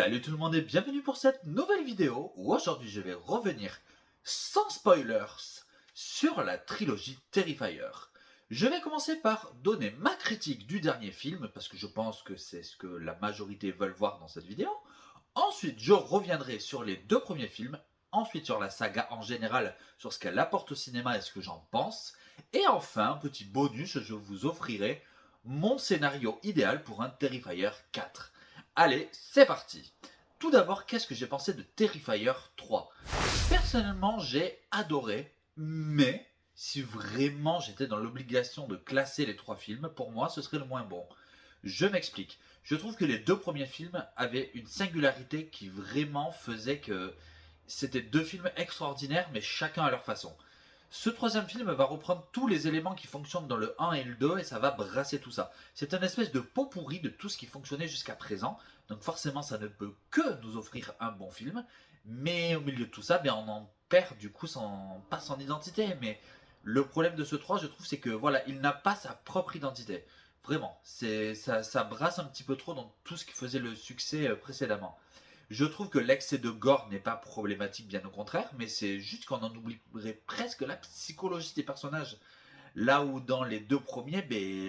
Salut tout le monde et bienvenue pour cette nouvelle vidéo où aujourd'hui je vais revenir sans spoilers sur la trilogie Terrifier. Je vais commencer par donner ma critique du dernier film parce que je pense que c'est ce que la majorité veulent voir dans cette vidéo. Ensuite je reviendrai sur les deux premiers films, ensuite sur la saga en général, sur ce qu'elle apporte au cinéma et ce que j'en pense. Et enfin, petit bonus, je vous offrirai mon scénario idéal pour un Terrifier 4. Allez, c'est parti. Tout d'abord, qu'est-ce que j'ai pensé de Terrifier 3? Personnellement, j'ai adoré, mais si vraiment j'étais dans l'obligation de classer les trois films, pour moi, ce serait le moins bon. Je m'explique. Je trouve que les deux premiers films avaient une singularité qui vraiment faisait que c'était deux films extraordinaires, mais chacun à leur façon. Ce troisième film va reprendre tous les éléments qui fonctionnent dans le 1 et le 2 et ça va brasser tout ça. C'est un espèce de pot pourri de tout ce qui fonctionnait jusqu'à présent. Donc forcément ça ne peut que nous offrir un bon film. Mais au milieu de tout ça, on en perd du coup pas son identité. Mais le problème de ce 3, je trouve, c'est que voilà, il n'a pas sa propre identité. Vraiment, ça brasse un petit peu trop dans tout ce qui faisait le succès précédemment. Je trouve que l'excès de gore n'est pas problématique, bien au contraire, mais c'est juste qu'on en oublierait presque la psychologie des personnages. Là où dans les deux premiers,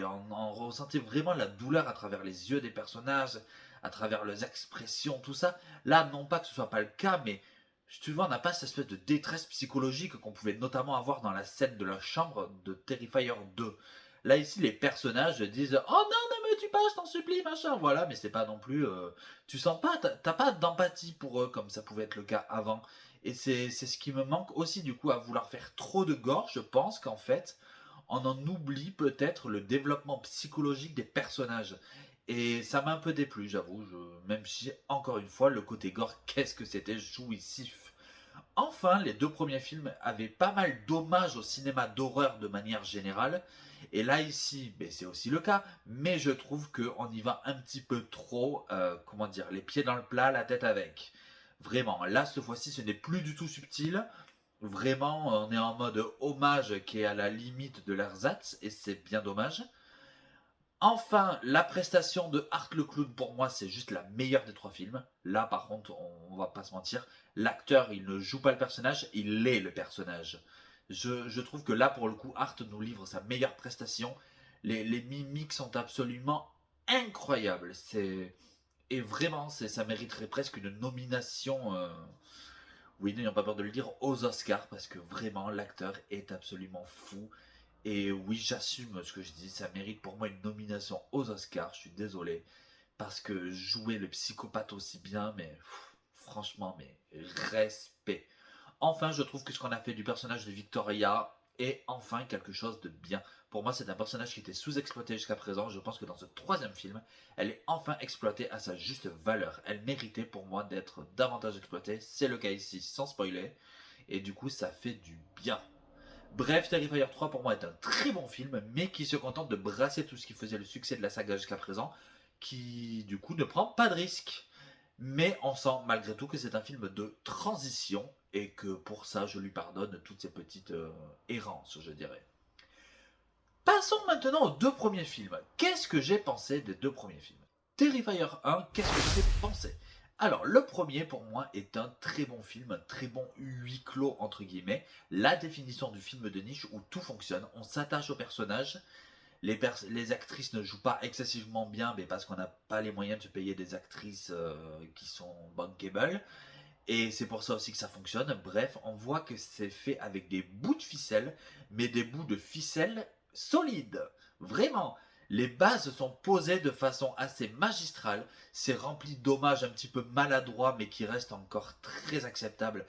on ressentait vraiment la douleur à travers les yeux des personnages, à travers leurs expressions, tout ça. Là, non pas que ce soit pas le cas, mais si tu vois, on n'a pas cette espèce de détresse psychologique qu'on pouvait notamment avoir dans la scène de la chambre de Terrifier 2. Là, ici, les personnages disent: Oh non, ne me tue pas, je t'en supplie, machin. Voilà, mais c'est pas non plus. Tu sens pas, t'as pas d'empathie pour eux comme ça pouvait être le cas avant. Et c'est ce qui me manque aussi, du coup, à vouloir faire trop de gore. Je pense qu'en fait, on en oublie peut-être le développement psychologique des personnages. Et ça m'a un peu déplu, j'avoue, même si, encore une fois, le côté gore, qu'est-ce que c'était jouissif. Enfin, les deux premiers films avaient pas mal d'hommages au cinéma d'horreur de manière générale. Et là, ici, c'est aussi le cas, mais je trouve qu'on y va un petit peu trop, comment dire, les pieds dans le plat, la tête avec. Vraiment, là, cette fois-ci, ce n'est plus du tout subtil. Vraiment, on est en mode hommage qui est à la limite de l'ersatz, et c'est bien dommage. Enfin, la prestation de Art le Clown, pour moi, c'est juste la meilleure des trois films. Là, par contre, on va pas se mentir. L'acteur, il ne joue pas le personnage, il est le personnage. Je trouve que là, pour le coup, Art nous livre sa meilleure prestation. Les mimiques sont absolument incroyables. Et vraiment, ça mériterait presque une nomination, oui, n'ayons pas peur de le dire, aux Oscars, parce que vraiment, l'acteur est absolument fou. Et oui, j'assume ce que je dis, ça mérite pour moi une nomination aux Oscars, je suis désolé, parce que jouer le psychopathe aussi bien, mais franchement, mais respect. Enfin, je trouve que ce qu'on a fait du personnage de Victoria est enfin quelque chose de bien. Pour moi, c'est un personnage qui était sous-exploité jusqu'à présent. Je pense que dans ce troisième film, elle est enfin exploitée à sa juste valeur. Elle méritait pour moi d'être davantage exploitée. C'est le cas ici, sans spoiler. Et du coup, ça fait du bien. Bref, Terrifier 3 pour moi est un très bon film, mais qui se contente de brasser tout ce qui faisait le succès de la saga jusqu'à présent, qui du coup ne prend pas de risque. Mais on sent malgré tout que c'est un film de transition et que pour ça je lui pardonne toutes ces petites errances, je dirais. Passons maintenant aux deux premiers films. Qu'est-ce que j'ai pensé des deux premiers films? Terrifier 1, qu'est-ce que j'ai pensé? Alors, le premier pour moi est un très bon film, un très bon huis clos entre guillemets. La définition du film de niche où tout fonctionne, on s'attache aux personnages. Les actrices ne jouent pas excessivement bien, mais parce qu'on n'a pas les moyens de se payer des actrices qui sont bankable. Et c'est pour ça aussi que ça fonctionne. Bref, on voit que c'est fait avec des bouts de ficelle, mais des bouts de ficelle solides. Vraiment. Les bases sont posées de façon assez magistrale. C'est rempli d'hommages un petit peu maladroits, mais qui restent encore très acceptables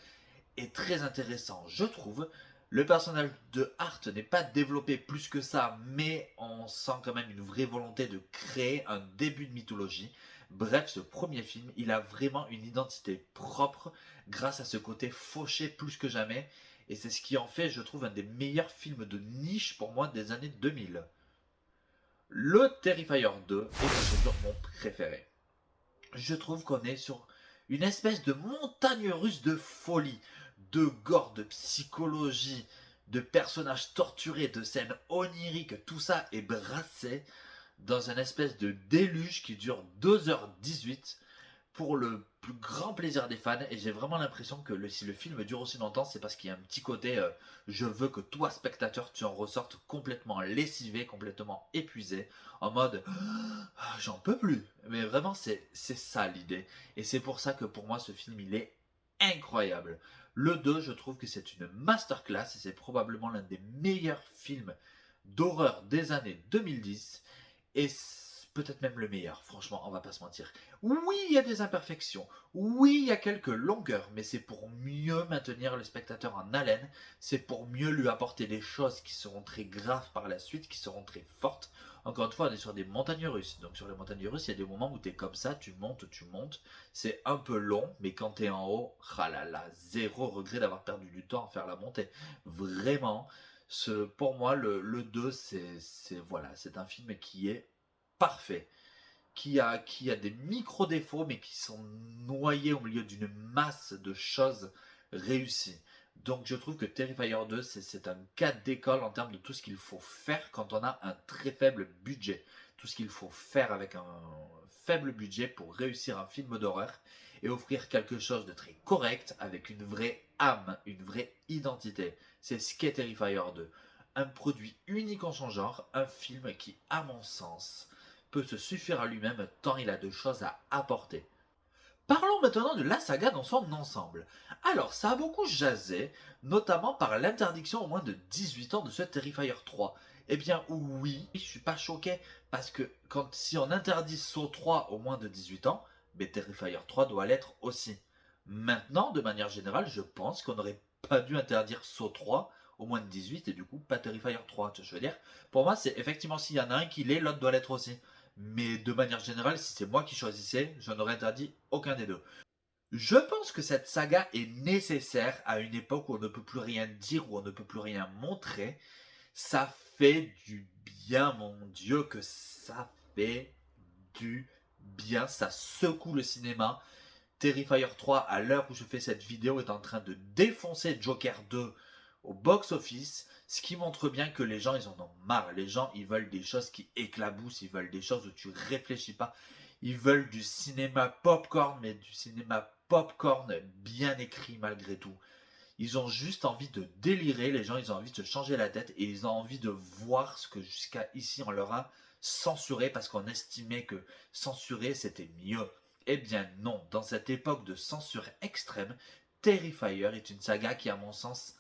et très intéressants, je trouve. Le personnage de Hart n'est pas développé plus que ça, mais on sent quand même une vraie volonté de créer un début de mythologie. Bref, ce premier film, il a vraiment une identité propre grâce à ce côté fauché plus que jamais. Et c'est ce qui en fait, je trouve, un des meilleurs films de niche pour moi des années 2000. Le Terrifier 2 est bien sûr mon préféré. Je trouve qu'on est sur une espèce de montagne russe de folie, de gore, de psychologie, de personnages torturés, de scènes oniriques. Tout ça est brassé dans une espèce de déluge qui dure 2h18. pour le plus grand plaisir des fans. Et j'ai vraiment l'impression que si le film dure aussi longtemps, c'est parce qu'il y a un petit côté je veux que toi, spectateur, tu en ressortes complètement lessivé, complètement épuisé, en mode ah, j'en peux plus. Mais vraiment, c'est ça l'idée. Et c'est pour ça que pour moi, ce film, il est incroyable. Le 2, je trouve que c'est une masterclass et c'est probablement l'un des meilleurs films d'horreur des années 2010 et peut-être même le meilleur, franchement, on va pas se mentir. Oui, il y a des imperfections, oui, il y a quelques longueurs, mais c'est pour mieux maintenir le spectateur en haleine, c'est pour mieux lui apporter des choses qui seront très graves par la suite, qui seront très fortes. Encore une fois, on est sur des montagnes russes, donc sur les montagnes russes, il y a des moments où tu es comme ça, tu montes, c'est un peu long, mais quand tu es en haut, ah là là, zéro regret d'avoir perdu du temps à faire la montée. Vraiment, pour moi, le 2, voilà, c'est un film qui est parfait, qui a des micro-défauts, mais qui sont noyés au milieu d'une masse de choses réussies. Donc je trouve que Terrifier 2, c'est un cas d'école en termes de tout ce qu'il faut faire quand on a un très faible budget. Tout ce qu'il faut faire avec un faible budget pour réussir un film d'horreur et offrir quelque chose de très correct avec une vraie âme, une vraie identité. C'est ce qu'est Terrifier 2. Un produit unique en son genre, un film qui, à mon sens, peut se suffire à lui-même tant il a de choses à apporter. Parlons maintenant de la saga dans son ensemble. Alors, ça a beaucoup jasé, notamment par l'interdiction au moins de 18 ans de ce Terrifier 3. Eh bien, oui, je suis pas choqué, parce que si on interdit Saw 3 au moins de 18 ans, mais Terrifier 3 doit l'être aussi. Maintenant, de manière générale, je pense qu'on n'aurait pas dû interdire Saw 3 au moins de 18 et du coup pas Terrifier 3. Je veux dire, pour moi, c'est effectivement s'il y en a un qui l'est, l'autre doit l'être aussi. Mais de manière générale, si c'est moi qui choisissais, je n'aurais interdit aucun des deux. Je pense que cette saga est nécessaire à une époque où on ne peut plus rien dire, où on ne peut plus rien montrer. Ça fait du bien, mon Dieu, que ça fait du bien. Ça secoue le cinéma. Terrifier 3, à l'heure où je fais cette vidéo, est en train de défoncer Joker 2 au box-office, ce qui montre bien que les gens, ils en ont marre. Les gens, ils veulent des choses qui éclaboussent, ils veulent des choses où tu réfléchis pas. Ils veulent du cinéma popcorn, mais du cinéma popcorn bien écrit malgré tout. Ils ont juste envie de délirer, les gens, ils ont envie de se changer la tête et ils ont envie de voir ce que jusqu'à ici on leur a censuré parce qu'on estimait que censurer c'était mieux. Eh bien non, dans cette époque de censure extrême, Terrifier est une saga qui à mon sens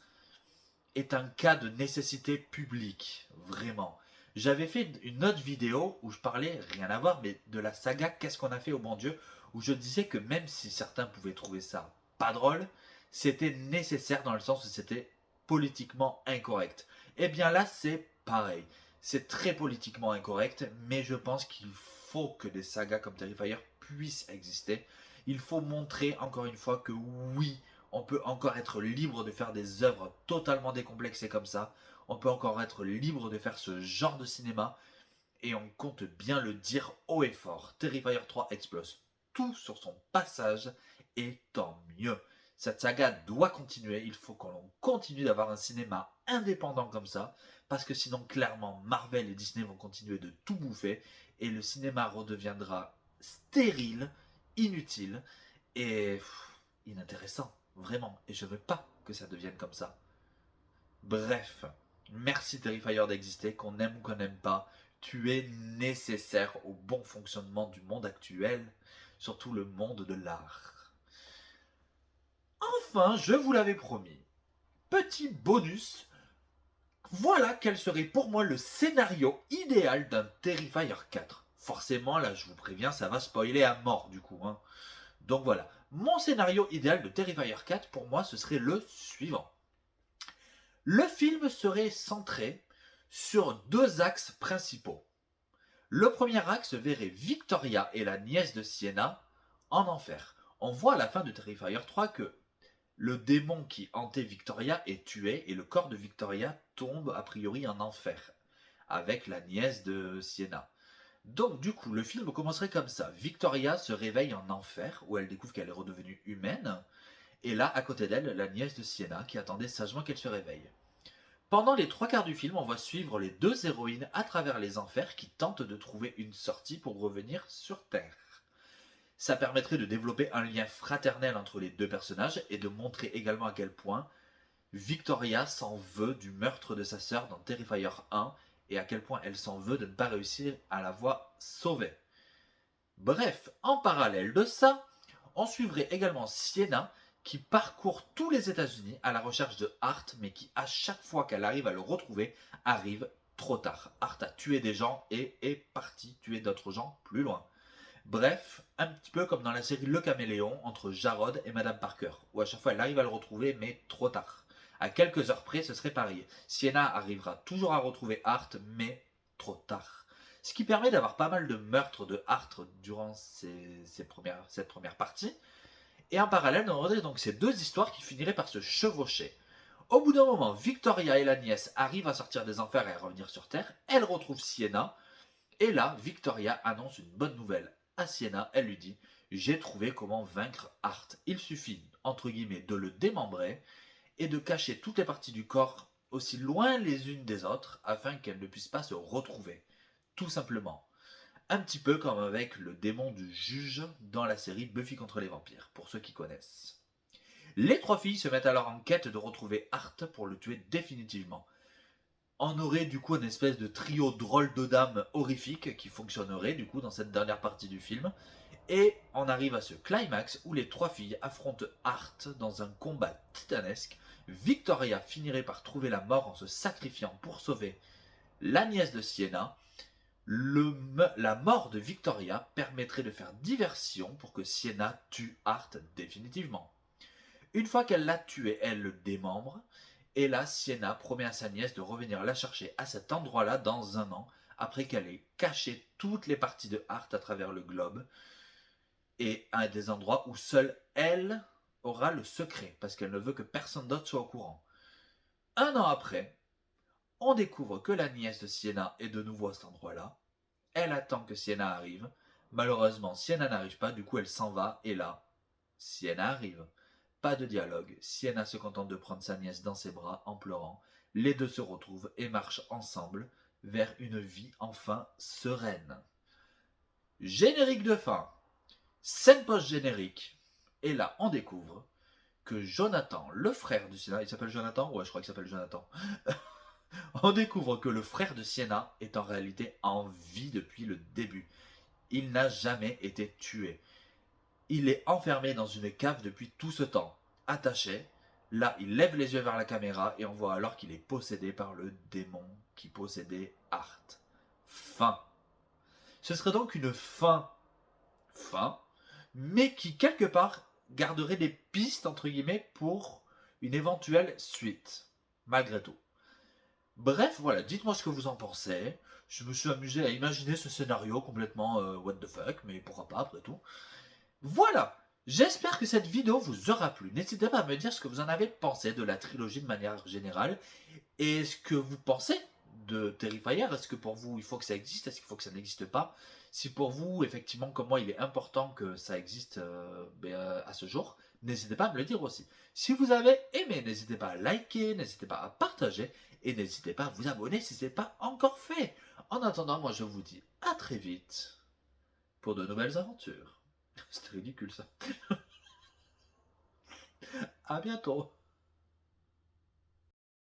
est un cas de nécessité publique, vraiment. J'avais fait une autre vidéo où je parlais, rien à voir, mais de la saga Qu'est-ce qu'on a fait au bon Dieu, où je disais que même si certains pouvaient trouver ça pas drôle, c'était nécessaire dans le sens où c'était politiquement incorrect. Eh bien là, c'est pareil. C'est très politiquement incorrect, mais je pense qu'il faut que des sagas comme Terrifier puissent exister. Il faut montrer encore une fois que oui, on peut encore être libre de faire des œuvres totalement décomplexées comme ça. On peut encore être libre de faire ce genre de cinéma. Et on compte bien le dire haut et fort. Terrifier 3 explose tout sur son passage. Et tant mieux. Cette saga doit continuer. Il faut qu'on continue d'avoir un cinéma indépendant comme ça. Parce que sinon, clairement, Marvel et Disney vont continuer de tout bouffer. Et le cinéma redeviendra stérile, inutile et inintéressant. Vraiment. Et je veux pas que ça devienne comme ça. Bref, merci Terrifier d'exister, qu'on aime ou qu'on n'aime pas. Tu es nécessaire au bon fonctionnement du monde actuel, surtout le monde de l'art. Enfin, je vous l'avais promis, petit bonus, voilà quel serait pour moi le scénario idéal d'un Terrifier 4. Forcément, là je vous préviens, ça va spoiler à mort du coup. Hein. Donc voilà, mon scénario idéal de Terrifier 4 pour moi ce serait le suivant. Le film serait centré sur deux axes principaux. Le premier axe verrait Victoria et la nièce de Sienna en enfer. On voit à la fin de Terrifier 3 que le démon qui hantait Victoria est tué et le corps de Victoria tombe a priori en enfer avec la nièce de Sienna. Donc du coup, le film commencerait comme ça. Victoria se réveille en enfer où elle découvre qu'elle est redevenue humaine et là, à côté d'elle, la nièce de Sienna qui attendait sagement qu'elle se réveille. Pendant les trois quarts du film, on va suivre les deux héroïnes à travers les enfers qui tentent de trouver une sortie pour revenir sur Terre. Ça permettrait de développer un lien fraternel entre les deux personnages et de montrer également à quel point Victoria s'en veut du meurtre de sa sœur dans Terrifier 1 et à quel point elle s'en veut de ne pas réussir à la voir sauvée. Bref, en parallèle de ça, on suivrait également Sienna qui parcourt tous les États-Unis à la recherche de Hart, mais qui à chaque fois qu'elle arrive à le retrouver, arrive trop tard. Hart a tué des gens et est parti tuer d'autres gens plus loin. Bref, un petit peu comme dans la série Le Caméléon entre Jarod et Madame Parker, où à chaque fois elle arrive à le retrouver, mais trop tard. À quelques heures près, ce serait pareil. Sienna arrivera toujours à retrouver Hart, mais trop tard. Ce qui permet d'avoir pas mal de meurtres de Hart durant cette première partie. Et en parallèle, on aurait donc ces deux histoires qui finiraient par se chevaucher. Au bout d'un moment, Victoria et la nièce arrivent à sortir des enfers et à revenir sur Terre. Elle retrouve Sienna. Et là, Victoria annonce une bonne nouvelle à Sienna. Elle lui dit « J'ai trouvé comment vaincre Hart. Il suffit, entre guillemets, de le démembrer et de cacher toutes les parties du corps aussi loin les unes des autres afin qu'elles ne puissent pas se retrouver. Tout simplement. » Un petit peu comme avec le démon du juge dans la série Buffy contre les vampires, pour ceux qui connaissent. Les trois filles se mettent alors en quête de retrouver Hart pour le tuer définitivement. On aurait du coup une espèce de trio drôle de dames horrifique qui fonctionnerait du coup dans cette dernière partie du film. Et on arrive à ce climax où les trois filles affrontent Hart dans un combat titanesque. Victoria finirait par trouver la mort en se sacrifiant pour sauver la nièce de Sienna. La mort de Victoria permettrait de faire diversion pour que Sienna tue Hart définitivement. Une fois qu'elle l'a tué, elle le démembre. Et là, Sienna promet à sa nièce de revenir la chercher à cet endroit-là dans 1 an, après qu'elle ait caché toutes les parties de Hart à travers le globe, et à des endroits où seule elle aura le secret, parce qu'elle ne veut que personne d'autre soit au courant. 1 an après, on découvre que la nièce de Sienna est de nouveau à cet endroit-là. Elle attend que Sienna arrive. Malheureusement, Sienna n'arrive pas, du coup elle s'en va, et là, Sienna arrive. Pas de dialogue, Sienna se contente de prendre sa nièce dans ses bras en pleurant. Les deux se retrouvent et marchent ensemble vers une vie enfin sereine. Générique de fin. Scène post-générique. Et là, on découvre que Jonathan, le frère de Sienna, il s'appelle Jonathan? Ouais, je crois qu'il s'appelle Jonathan. On découvre que le frère de Sienna est en réalité en vie depuis le début. Il n'a jamais été tué. Il est enfermé dans une cave depuis tout ce temps, attaché. Là, il lève les yeux vers la caméra et on voit alors qu'il est possédé par le démon qui possédait Hart. Fin. Ce serait donc une fin, mais qui quelque part garderait des pistes entre guillemets pour une éventuelle suite, malgré tout. Bref, voilà, dites-moi ce que vous en pensez. Je me suis amusé à imaginer ce scénario complètement what the fuck, mais pourquoi pas après tout. Voilà, j'espère que cette vidéo vous aura plu. N'hésitez pas à me dire ce que vous en avez pensé de la trilogie de manière générale. Et ce que vous pensez de Terrifier. Est-ce que pour vous, il faut que ça existe? Est-ce qu'il faut que ça n'existe pas? Si pour vous, effectivement, comme moi, il est important que ça existe à ce jour, n'hésitez pas à me le dire aussi. Si vous avez aimé, n'hésitez pas à liker, n'hésitez pas à partager et n'hésitez pas à vous abonner si ce n'est pas encore fait. En attendant, moi, je vous dis à très vite pour de nouvelles aventures. C'était ridicule ça. À bientôt.